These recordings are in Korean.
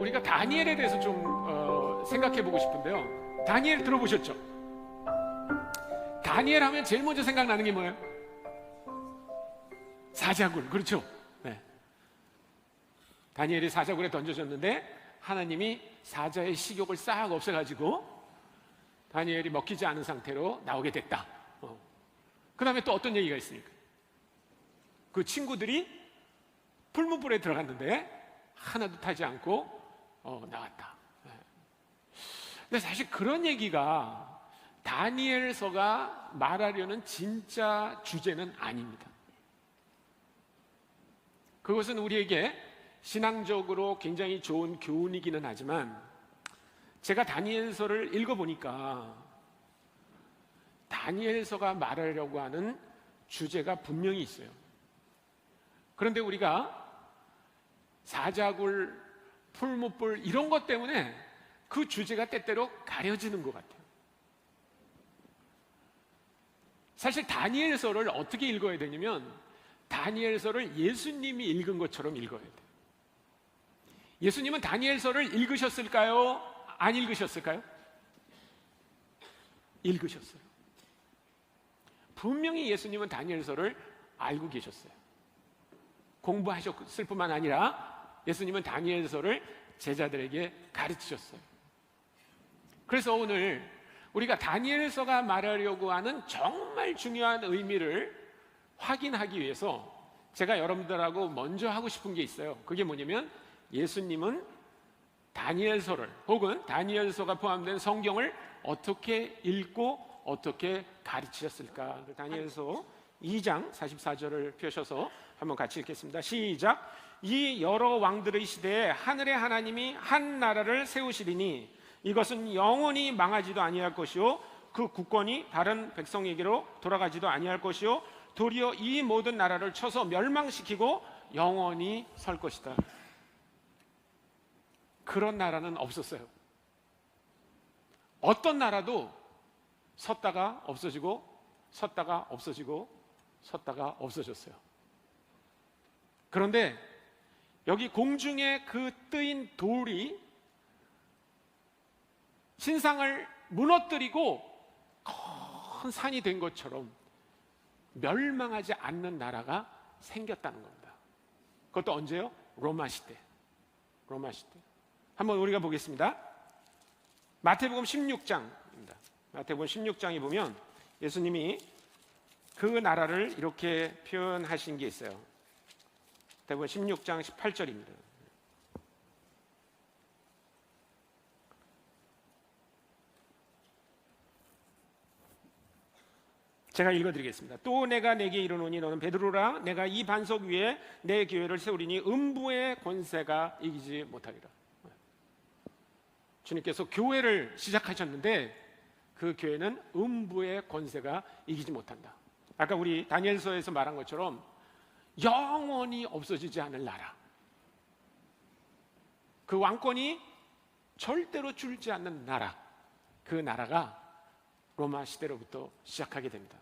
우리가 다니엘에 대해서 좀 생각해 보고 싶은데요. 다니엘 들어보셨죠? 다니엘 하면 제일 먼저 생각나는 게 뭐예요? 사자굴, 그렇죠? 네. 다니엘이 사자굴에 던져졌는데 하나님이 사자의 식욕을 싹 없애가지고 다니엘이 먹히지 않은 상태로 나오게 됐다. 그 다음에 또 어떤 얘기가 있습니까? 그 친구들이 풀무불에 들어갔는데 하나도 타지 않고 나왔다. 근데 사실 그런 얘기가 다니엘서가 말하려는 진짜 주제는 아닙니다. 그것은 우리에게 신앙적으로 굉장히 좋은 교훈이기는 하지만 제가 다니엘서를 읽어보니까 다니엘서가 말하려고 하는 주제가 분명히 있어요. 그런데 우리가 사자굴, 풀무불 이런 것 때문에 그 주제가 때때로 가려지는 것 같아요. 사실 다니엘서를 어떻게 읽어야 되냐면 다니엘서를 예수님이 읽은 것처럼 읽어야 돼요. 예수님은 다니엘서를 읽으셨을까요? 안 읽으셨을까요? 읽으셨어요. 분명히 예수님은 다니엘서를 알고 계셨어요. 공부하셨을 뿐만 아니라 예수님은 다니엘서를 제자들에게 가르치셨어요. 그래서 오늘 우리가 다니엘서가 말하려고 하는 정말 중요한 의미를 확인하기 위해서 제가 여러분들하고 먼저 하고 싶은 게 있어요. 그게 뭐냐면 예수님은 다니엘서를 혹은 다니엘서가 포함된 성경을 어떻게 읽고 어떻게 가르치셨을까? 다니엘서 2장 44절을 펴셔서 한번 같이 읽겠습니다. 시작. 이 여러 왕들의 시대에 하늘의 하나님이 한 나라를 세우시리니 이것은 영원히 망하지도 아니할 것이요 그 국권이 다른 백성에게로 돌아가지도 아니할 것이요 도리어 이 모든 나라를 쳐서 멸망시키고 영원히 설 것이다. 그런 나라는 없었어요. 어떤 나라도 섰다가 없어지고 섰다가 없어지고 섰다가 없어졌어요. 그런데 여기 공중에 그 뜨인 돌이 신상을 무너뜨리고 큰 산이 된 것처럼 멸망하지 않는 나라가 생겼다는 겁니다. 그것도 언제요? 로마 시대. 로마 시대. 한번 우리가 보겠습니다. 마태복음 16장입니다. 마태복음 16장에 보면 예수님이 그 나라를 이렇게 표현하신 게 있어요. 마태복음 16장 18절입니다. 제가 읽어드리겠습니다. 또 내가 내게 이르노니 너는 베드로라. 내가 이 반석 위에 내 교회를 세우리니 음부의 권세가 이기지 못하리라. 주님께서 교회를 시작하셨는데 그 교회는 음부의 권세가 이기지 못한다. 아까 우리 다니엘서에서 말한 것처럼 영원히 없어지지 않을 나라, 그 왕권이 절대로 줄지 않는 나라, 그 나라가 로마 시대로부터 시작하게 됩니다.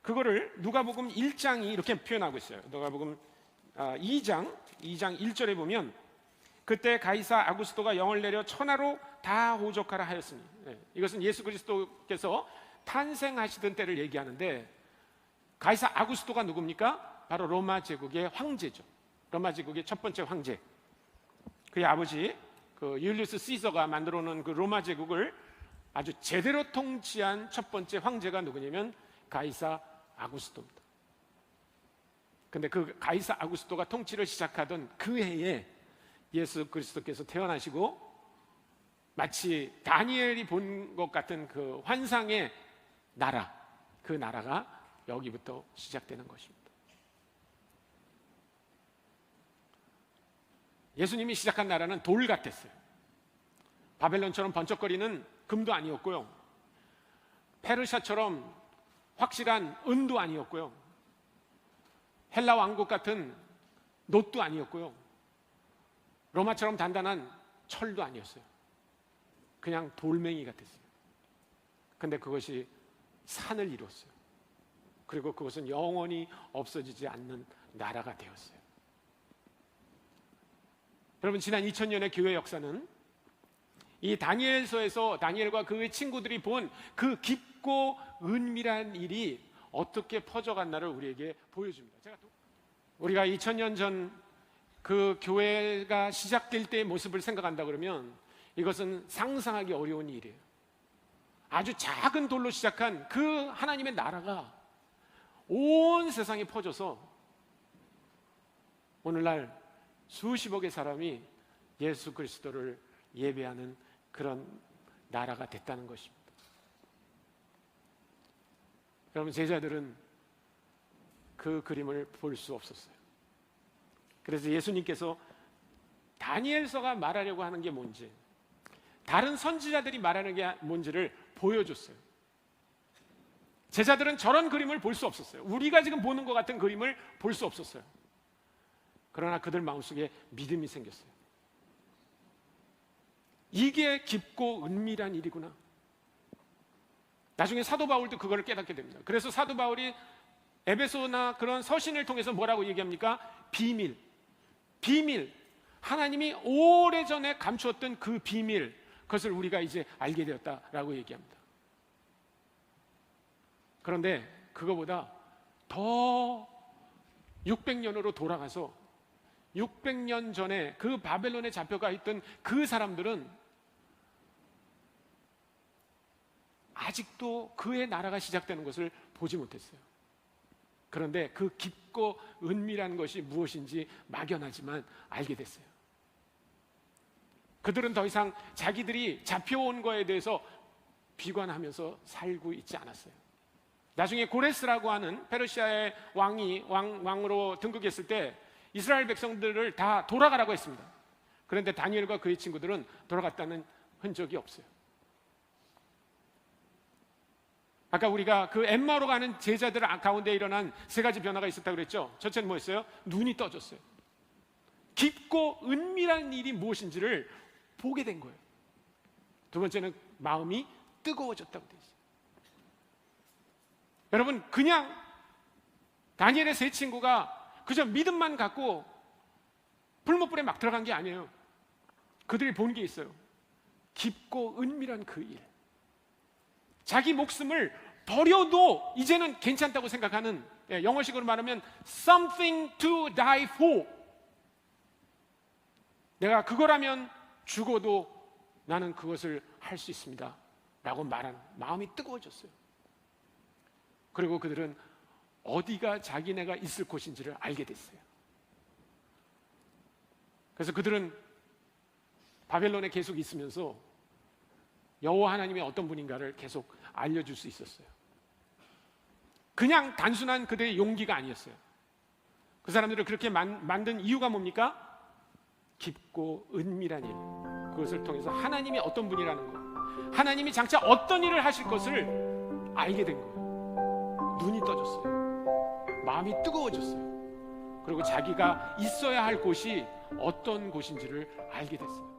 그거를 누가복음 1장이 이렇게 표현하고 있어요. 누가복음 2장 1절에 보면 그때 가이사 아구스토가 영을 내려 천하로 다 호적하라 하였으니, 이것은 예수 그리스도께서 탄생하시던 때를 얘기하는데 가이사 아구스토가 누굽니까? 바로 로마 제국의 황제죠. 로마 제국의 첫 번째 황제. 그의 아버지 그 율리우스 시저가 만들어 놓은 그 로마 제국을 아주 제대로 통치한 첫 번째 황제가 누구냐면 가이사 아구스토입니다. 근데 그 가이사 아구스토가 통치를 시작하던 그 해에 예수 그리스도께서 태어나시고 마치 다니엘이 본 것 같은 그 환상의 나라, 그 나라가 여기부터 시작되는 것입니다. 예수님이 시작한 나라는 돌 같았어요. 바벨론처럼 번쩍거리는 금도 아니었고요, 페르시아처럼 확실한 은도 아니었고요, 헬라 왕국 같은 놋도 아니었고요, 로마처럼 단단한 철도 아니었어요. 그냥 돌멩이 같았어요. 근데 그것이 산을 이뤘어요. 그리고 그것은 영원히 없어지지 않는 나라가 되었어요. 여러분, 지난 2000년의 교회 역사는 이 다니엘서에서 다니엘과 그의 친구들이 본 그 깊고 은밀한 일이 어떻게 퍼져갔나를 우리에게 보여줍니다. 우리가 2000년 전 그 교회가 시작될 때의 모습을 생각한다 그러면 이것은 상상하기 어려운 일이에요. 아주 작은 돌로 시작한 그 하나님의 나라가 온 세상에 퍼져서 오늘날 수십억의 사람이 예수 그리스도를 예배하는 그런 나라가 됐다는 것입니다. 여러분, 제자들은 그 그림을 볼 수 없었어요. 그래서 예수님께서 다니엘서가 말하려고 하는 게 뭔지, 다른 선지자들이 말하는 게 뭔지를 보여줬어요. 제자들은 저런 그림을 볼 수 없었어요. 우리가 지금 보는 것 같은 그림을 볼 수 없었어요. 그러나 그들 마음속에 믿음이 생겼어요. 이게 깊고 은밀한 일이구나. 나중에 사도 바울도 그걸 깨닫게 됩니다. 그래서 사도 바울이 에베소나 그런 서신을 통해서 뭐라고 얘기합니까? 비밀. 하나님이 오래전에 감추었던 그 비밀, 그것을 우리가 이제 알게 되었다라고 얘기합니다. 그런데 그거보다 더 600년으로 돌아가서 600년 전에 그 바벨론에 잡혀가 있던 그 사람들은 아직도 그의 나라가 시작되는 것을 보지 못했어요. 그런데 그 깊고 은밀한 것이 무엇인지 막연하지만 알게 됐어요. 그들은 더 이상 자기들이 잡혀온 거에 대해서 비관하면서 살고 있지 않았어요. 나중에 고레스라고 하는 페르시아의 왕으로 등극했을 때 이스라엘 백성들을 다 돌아가라고 했습니다. 그런데 다니엘과 그의 친구들은 돌아갔다는 흔적이 없어요. 아까 우리가 그 엠마오로 가는 제자들 가운데 일어난 세 가지 변화가 있었다고 그랬죠. 첫째는 뭐였어요? 눈이 떠졌어요. 깊고 은밀한 일이 무엇인지를 보게 된 거예요. 두 번째는 마음이 뜨거워졌다고 되어 있어요. 여러분, 그냥 다니엘의 세 친구가 그저 믿음만 갖고 불못불에 막 들어간 게 아니에요. 그들이 본 게 있어요. 깊고 은밀한 그 일. 자기 목숨을 버려도 이제는 괜찮다고 생각하는, 영어식으로 말하면 something to die for. 내가 그거라면 죽어도 나는 그것을 할 수 있습니다 라고 말하는 마음이 뜨거워졌어요. 그리고 그들은 어디가 자기네가 있을 곳인지를 알게 됐어요. 그래서 그들은 바벨론에 계속 있으면서 여호와 하나님이 어떤 분인가를 계속 알려줄 수 있었어요. 그냥 단순한 그들의 용기가 아니었어요. 그 사람들을 그렇게 만든 이유가 뭡니까? 깊고 은밀한 일, 그것을 통해서 하나님이 어떤 분이라는 것, 하나님이 장차 어떤 일을 하실 것을 알게 된 거예요. 눈이 떠졌어요. 마음이 뜨거워졌어요. 그리고 자기가 있어야 할 곳이 어떤 곳인지를 알게 됐어요.